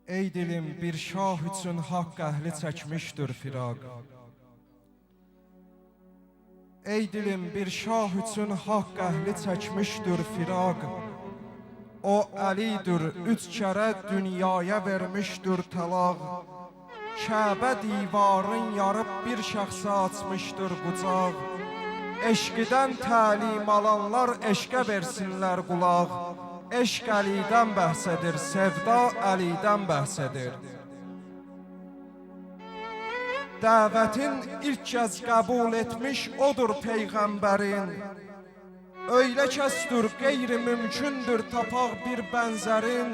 Ey dilim bir şah üçün haqq əhli çəkmişdir firaq. Ey dilim bir şah üçün haqq əhli çəkmişdir firaq. O Əlidir, üç kərə dünyaya vermişdir təlaq. Kəbə divarın yarıb bir şəxsə açmışdır qucaq. Eşqidən təlim alanlar eşqə versinlər qulaq. Eşq Əlidən bəhs edir, sevda Əlidən bəhs edir. Dəvətin ilk kəz qəbul etmiş odur Peyğəmbərin. Öylə kəsdir, qeyri-mümkündür tapaq bir bənzərin.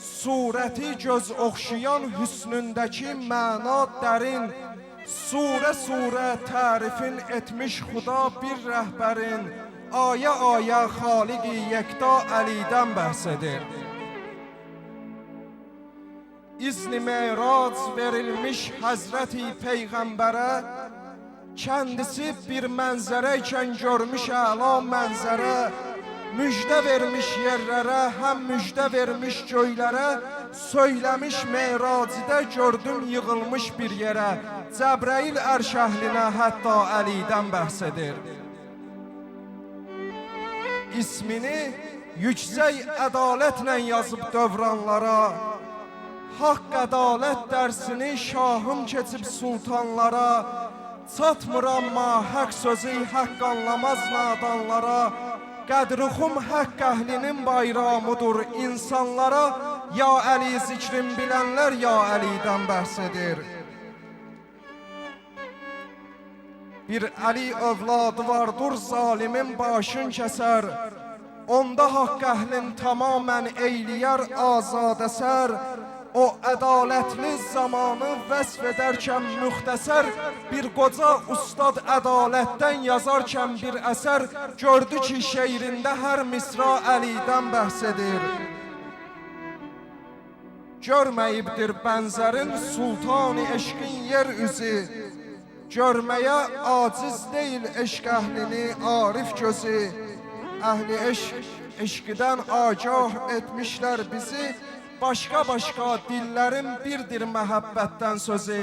Surəti göz oxşayan hüsnündəki məna dərin. Surə tərifin etmiş xuda bir rəhbərin. Aya Xaliqi yekta Əlidən bəhs edir. İzni merac verilmiş Həzrəti Peyğəmbərə, kəndisi bir mənzərə ikən görmüş əla mənzərə. Müjdə vermiş yerlərə, həm müjdə vermiş göylərə. Söyləmiş meracidə gördüm yığılmış bir yerə. Cəbrəil ərş əhlinə hətta Əlidən bəhs edir. İsmini yüksək ədalətlə yazıb dövranlara. Haqq ədalət dərsini şahım keçib sultanlara. Çatmıram ma haqq sözü haqq anlamaz nadanlara. Qədruxum haqq əhlinin bayramıdır insanlara. Ya Əli zikrin bilənlər ya Əlidən bəhs edir. Bir Əli övladı vardır zalimin başın kəsər. Onda haqq əhlin tamamən eyliyər azad əsər. O ədalətli zamanı vəsf edərkən müxtəsər. Bir qoca ustad ədalətdən yazarkən bir əsər. Gördü ki şeirində hər misra Əlidən bəhs edir. Görməyibdir bənzərin sultan-ı eşqin yer üzü. Görməyə aciz deyil eşq əhlini arif gözü. Əhli eşq, eşqidən agah etmişlər bizi. Başqa dillərin birdir məhəbbətdən sözü.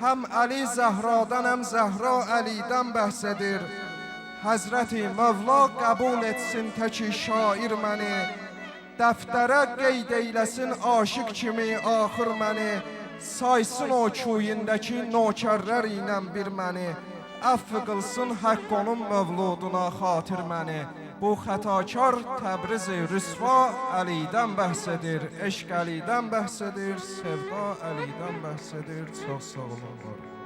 Həm Əli Zəhradan, həm Zəhra Əlidən bəhs edir. Həzrəti Mövla qəbul etsin təki şair məni. Dəftərə qeyd eyləsin aşıq kimi axır məni. Saysın o kuyindəki nokərlər ilə bir məni. Əfv qılsın haqq onun mövluduna xatir məni. Bu xətakar Təbriz-i rüsva Əlidən bəhs edir. Eşq Əlidən bəhs edir, sevda Əlidən bəhs edir. Çox sağ olun.